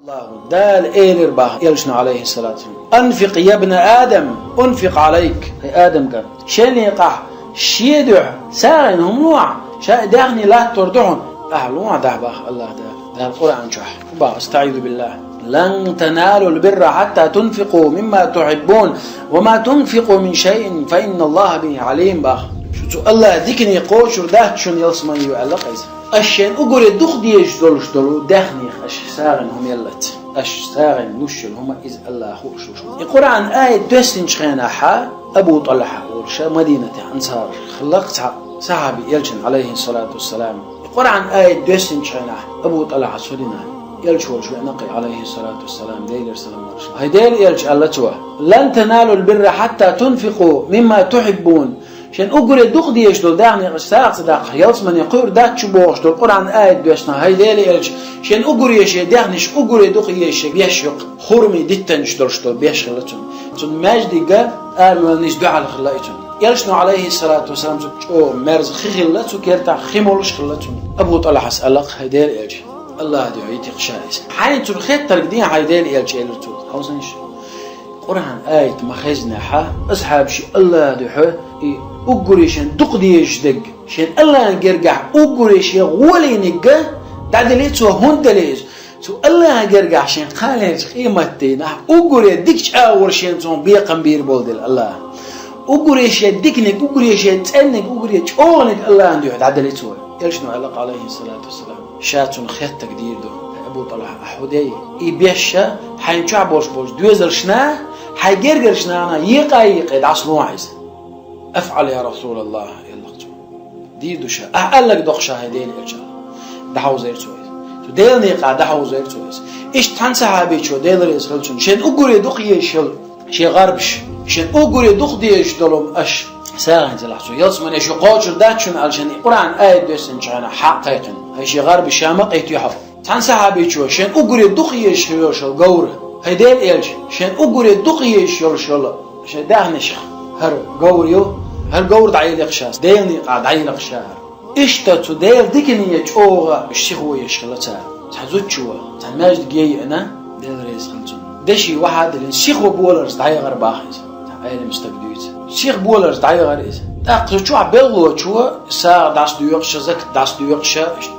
الله دال إيلر باه يلشنا عليه الصلاة والسلام أنفق يا ابن آدم أنفق عليك هي آدم قال شين يقع شيدع سارن هم نوع شا داغني لا تردعون أهلوا ده باه الله ده القرآن شح با استعيذ بالله لن تنالوا البر حتى تنفقوا مما تحبون وما تنفقوا من شيء فإن الله به عليم باه شو الله ذكني قوشر ده شون يلسمن يعلق إذا أشين أقول دخ ديش دولش دولو دخني أش ساغن هم يلت أش ساغن نشل هم إذ الله خوش القرآن آية دوسين شخينا حا أبو طلحة ورشا مدينة أنصار خلقت صحابي يلجن عليه الصلاة والسلام القرآن آية دوسين شخينا أبو طلحة سولينا يلج ورشو نقي عليه الصلاة والسلام ديلر سلام ورشا هيديل يلج الله توا لن تنالوا البر حتى تنفقوا مما تحبون شن أقول دخ ديش دول دعني ساق صدق يلص من يقول دات شبوش دول القرآن آية دوشنا هاي ديل يلش شن أقول يش دعنيش أقول دخ يش بيشق خرمي دتنش دولش دول بيشغلتون تون مجدي جا أرمل نيش دعاء خلاتون يلشنا عليه الصلاة والسلام شو مرز خلاتو كيرتا خمولش خلاتون أبو طلحة سألق هاي ديل يلش الله دعي تخشايس حين ترخيت ترقدين هاي ديل يلش يلتو خلصنيش القرآن آية مخزنا حا أصحاب شي الله دعي أقوليشن تقديش دق شن الله نرجع أقوليش يغولي نجا تعدليت سو هندليش سو الله نرجع شن خالج قيمتنا أقولي ديكش أول شن سون بيقم بير بولدل الله أقوليش ديكنك أقوليش تأنك أقوليش أونك الله عنده تعدليت سو يلشنو علق عليه الصلاة والسلام شاتون خيط تقدير دو أبو طلحة أحودي يبيشة حينشع بوش دوزلشنا حيجرجرشنا أنا يقايق دعسلو عايز أفعل يا رسول الله يلقتو دي دوشا أقل لك دخشة هدين إرجال دحو زير سويس ديل نيقع دحو زير سويس إيش تنسى هابي شو ديل رئيس خلشون شين أقولي دخ يشل شي غربش شين أقولي دخ ديش دلهم أش ساغن تلحسو يلسمن يشو قوشر داتشون علشان قرآن آية دوسن شانا حقيقا هاي شي غرب شامق يتيحو تنسى هابي شو شين أقولي دخ يشل قور هدين إلش شين أقولي دخ يشل شين دهنش هر قوريو هر قور دعي لقشاس ديلني قاعد عي لقشار اشتتو ديل ديكني يجوغا الشيخو يشخلتها تحزوت شو تماجد جي انا ديل رئيس خلصون دشي واحد الشيخو بولرز دعي غير باخذ تعال مستبدويت الشيخ بولرز دعي غير إذا تأخذ شو عبلو شو سا داس دويقش زك داس دويقش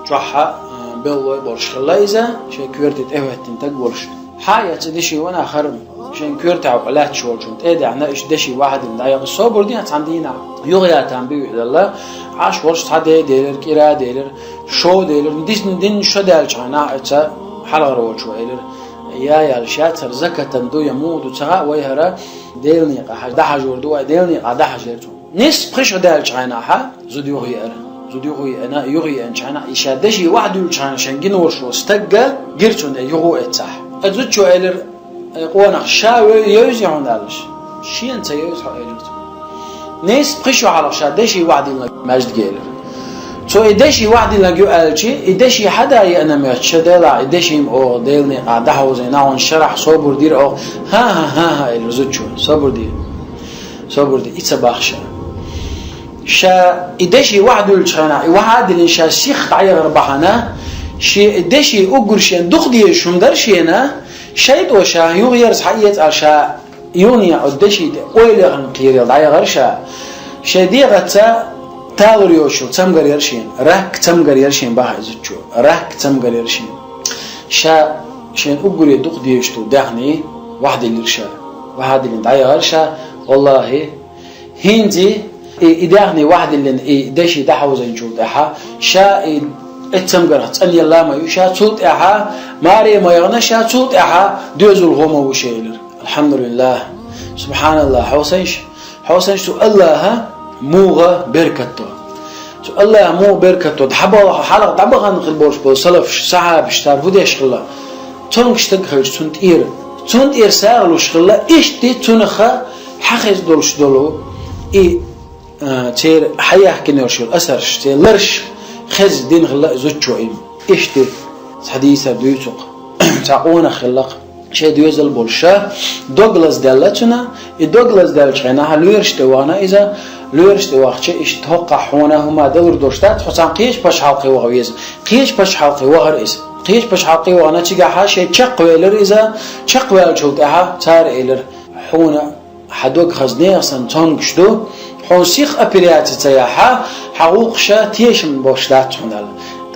شوحة بلو برش خلايزة شيء كورتت اهوتين تقولش حاجة دشي وانا خرم شين كورت عقلات شو جنت إيه عنا إيش دشي واحد من دايق الصبر دي عندنا يغيا تنبيه الله عاش ورش هذا ديلر كيرا ديلر شو ديلر دين شو دالش عنا إتى حلقة روج شو ديلر يا الشات زكاة تندو يمود وتها ويهرا ديلني قاح ده حجور دوا ديلني قاده حجرتو نس بخش دالش عنا ها زود يغي أنا يغي أن عنا إيش دشي واحد يلش عنا شنجين ورشوا استجى جرتون يغو إتسح أزود شو ديلر قوانا شاوي يوزعون دالش شي انت يوزع ايلرت ناس بخشوا على شادشي وعد ماجد جيلر تو ادشي وعد لاجو الشي ادشي حدا انا مشدلا ادشي او ديلني قاعده حوزينا ونشرح صبر دير او ها الرزوتشو صبر دي اتباخشا شا ادشي وعد الشنا وعد الانشاء شيخ عير بحنا شي ادشي اوغرشن دخدي شوندرشينا شيء وشا يغير حيات عشاء يونيا قدشي اويل غنقير داي غرشا شديغتا تاوريوشو تمغر يرشين راك تمغر يرشين باحزچو راك تمغر يرشين شا شين اوغري دقديشتو دغني واحد الليرشا واحد اللي داي غرشا والله هندي ادغني واحد اللي دشي دحوزنجو دحا شا اتمغر تاني الله ما يشا صوت اها ماري ما يغنشا صوت اها دوزل هما وشيلر الحمد لله سبحان الله حوسنش تو الله موغا بركته تو الله مو بركته دحبا حلق دبغا نخلبوش بو سلف صحاب اشتار وديش خلا تونكش تخرج تونت ساغلوش خلا اشتي تونخا حخز دولش دولو تير حياه كنيرش الاثرش تير لرش خز دين غلا زوجو اشتي حديثه دويتق تعقونا خلق شيء دوزل بولشا دوغلاس دالتنا دوغلاس دالشنا لورشت وانا اذا لورشت واخش اشتوقع هنا هما دور دوشتات حسن قيش باش حلقي وغويز قيش باش حلقي وغر اس قيش باش حقي وانا تيجا شيء تشقويلر إذا تشقويل شو تها تار إلر حونا حدوك خزني أصلا تونغشدو حون سيخ أبريات تياها حقوق شا تيشم بوشلات هنال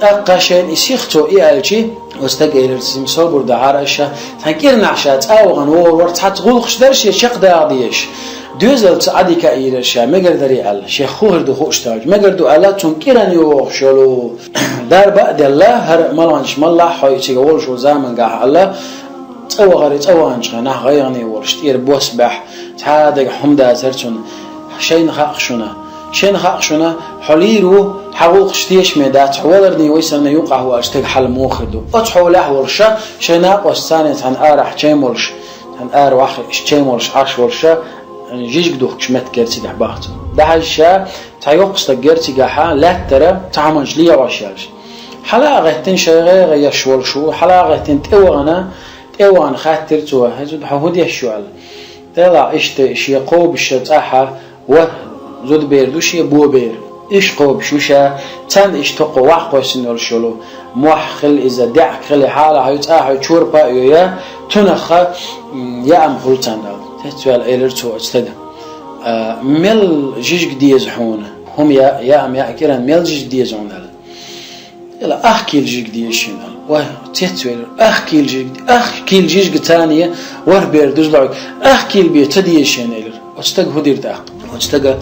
أقاشين يسيختو إيالجي واستقيلر تسيم صبر دعارشة تنكيرنا عشات أوغن ورورت حتى غلقش درش يشق داعديش دوزل تعدي كأيلر شا مقدري على شيخ خوهر دو خوشتاج مقدر على تنكيرني وخشلو دار بعد الله هر ملانش ملا حيتي قول شو زمان قاع الله أو غريت أو أنشنا غيرني ورشتير بوسبح تعادق حمدا ترتون شين خاقشنا حليرو حقوق شتيش ميدات حولرني ويسلنا يوقع هو أشتق حل موخدو أتحوله ورشة شيناق والثاني عن آرح تشيمولش عن آر واحد تشيمولش عش ورشة جيج دوخ شمت كرتي دحباته ده هالشا تعيقص تجرتي جاها لا ترى تعمج لي واشيالش حلاقة تنشغل يشول شو حلاقة تنتوغنا خاطر تو هزود حود يشوال طلع إشت شيقوب الشتاحة وزود بيردوش يبو بير إيش قوب شوشة تند إيش تقو وحقو سنول شلو موحخل إذا دعك خلي حالة هيتاحة تشوربا يا تنخ يا أم خلتان تتوال إيلرتو أستدى مل جيج ديز حون هم يا أم يا كيران مل جيج ديز عندنا لا أحكي الجيج ديز شنال وتتوال أحكي الجيج تانية وربير دزلعك أحكي البيت تديز شنال أستدى هدير داق أستدى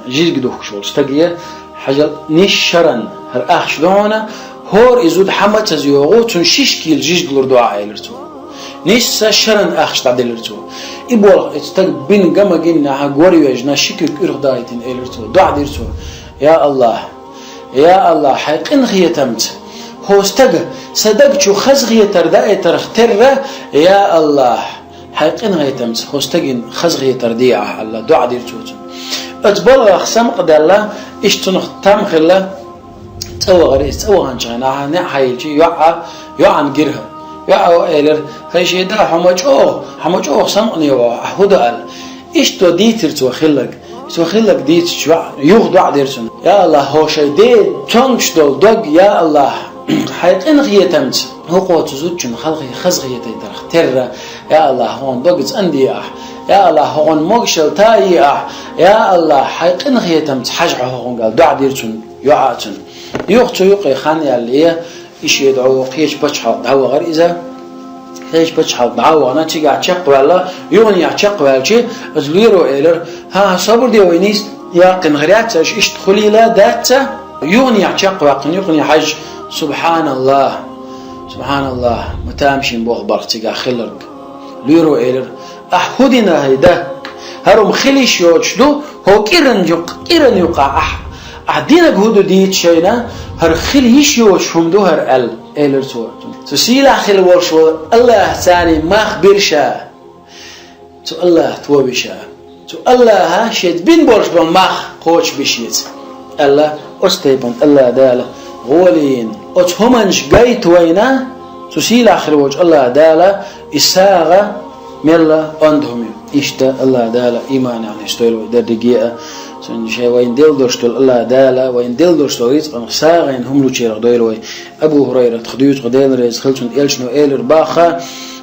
جيج دوخ شو أستدى حاجة نشرن هر أخشلونه هور إزود حمد تزيوغو تنشيش كيل جيج دلور دعاء إيلرتو نيسا شرن أخش تعدلرتو إبول استق بين جما جينا عقوري وجنا شكك إرغدايتين إلرتو دع ديرتو يا الله حقن خيتمت هو استق صدق شو خزغية ترداء ترختره يا الله حقن خيتمت هو استقين خزغية ترديعه الله دع ديرتو أتبلغ خسام قد الله إشتنخ تام خلا تو عنجنا نحيل يعن جرها يا أويلر هالشيء ده حماجو سامعني وحودال إيش توديتر توخلك ديت شو يخدع عديرسون يا الله هو شيء ده تونش دول يا الله حيقين غيتمت هو قوة زوجين خلقي خزغية ترى يا الله هون دوجز عندي يا الله هون موجشل تاي يا الله حيقين غيتمت حاجة هون قال دع عديرسون يعاتن يختو يقي خاني اللي إيش يدعو قيش بتشحط دعوة غير إذا قيش بتشحط دعوة أنا تيجي أشق ولا يغني أشق ولا شيء أزليرو إيلر ها صبر دي وينيس يقين غريات إيش تخلي لا ذات يغني أشق ويقين يغني حج سبحان الله متامشين بوخ برق تيجي خلرك ليرو إيلر أحودنا هيدا هرم خليش يوجدو هو كيرن يقع عدينا جهود ديت شينا هر خل يشيوش هم دو هر إلرتو تسيلا خل ورشو الله ثاني ما خبرشا تو الله توبشا تو الله ها شيت بين برش بمخ قوش بشيت الله أستيبن الله داله غولين أتهمنش جيت وينا تسيلا خل وجه الله داله إساغة ملا عندهم إشتا الله داله إيمان يعني استويلو در دقيقة سنجي وين دل دوشتول الله دالا وين دل دوشتول ريت ساغين هم لو تشير دويلوي أبو هريرة تخديوت قديل ريز خلتون إلشنو إيلر باخا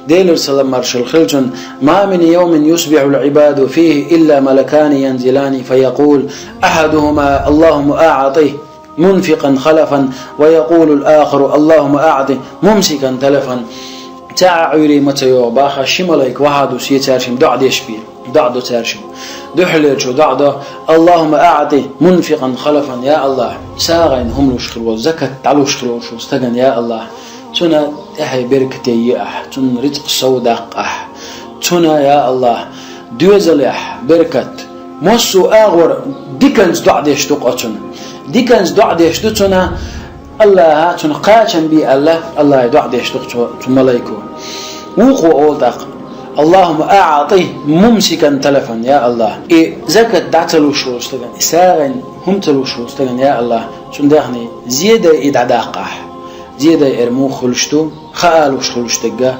ديلر سلام مرشل خلتون ما من يوم يصبح العباد فيه إلا ملكان ينزلان فيقول أحدهما اللهم أعطيه منفقا خلفا ويقول الآخر اللهم أعطي ممسكا تلفا تعيري متى باخا شمالك وحدو سيتارشم دعد يشبير دعدو تارشم دحلرشو دعدو اللهم أعطي منفقا خلفا يا الله ساغين هم لوشخل وزكت تعلوشخل وشو استغن يا الله تنا احي بركتي تن رزق صودق تنا يا الله دوزلح بركت موسو اغور ديكنز دعد يشتقتن ديكنز دعد يشتتنا الله تنقاشن بي الله يدعد يشتق ملايكو وقو أولدق اللهم أعطيه ممسكا تلفا يا الله زكاة دعتلو شو استغن إساغن هم تلو شو استغن يا الله تندخني زيادة إدعداقه زيادة إرمو خلشتو خالوش خلشتقه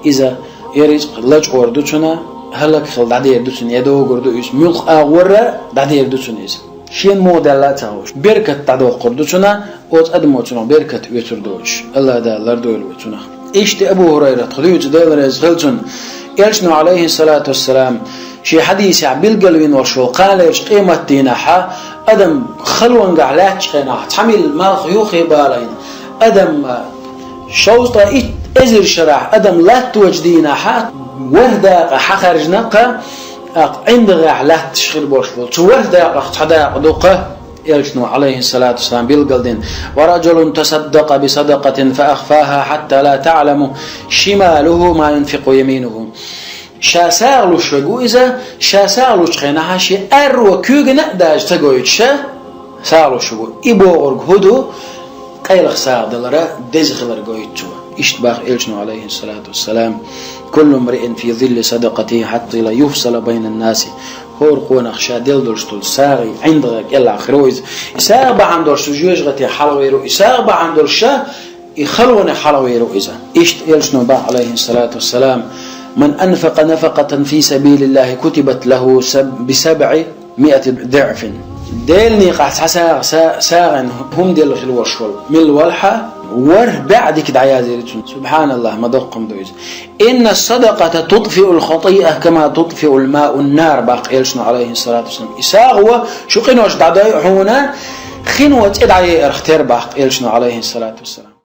إذا يريد لج قردوتنا هلك خل دعدي يردوتن يدو قردو إيش ملق أغورة دعدي يردوتن إيش شين موديلات هوش بركة تعدو قردوشنا اوز ادموتنا بركة ويتردوش الله دا لردول ويتنا اشت ابو هريرة خذيوت دايلر يزغلتون يلشنو عليه الصلاة والسلام شي حديث عبيل قلبين وشو قال يرش قيمة ديناحا ادم خلوان قعلاتش قيناح تحمل مال خيوخي بالين ادم شوطة ازر شرح ادم لا توجديناحا وهدا حخرجنا عند غعلات تشخير بوشفول شو وهدا حدا دوقه يلشنو عليه الصلاة والسلام بالقلدين ورجل تصدق بصدقة فأخفاها حتى لا تعلم شماله ما ينفق يمينه شاساغلو شغو إذا شاساغلو شخيناها شي أرو كوغنا داج تقويتش ساغلو شغو إبو غرق هدو قيلخ ساغ دلرا دزغلر قويتشو اشتباخ يلشنو عليه الصلاة والسلام كل امرئ في ظل صدقته حتى لا يفصل بين الناس هورقون أخشى دلدرشتول ساغي عندك يلا خرويز إساغ بعندرش جوجغتي حلويرو إساغ بعندرش يخلون حلويرو إذا إشت يلشنو با عليه الصلاة والسلام من أنفق نفقة في سبيل الله كتبت له ب700 ضعف ديلني قاعد ساغن هم ديل الوشول من الولحة بعد كده عيازيرتون سبحان الله ما دقم دويز إن الصدقة تطفئ الخطيئة كما تطفئ الماء النار باق يلشنا عليه الصلاة والسلام إساغوا شو قنوش دعاي هنا خنوة إدعي اختير باق يلشنا عليه الصلاة والسلام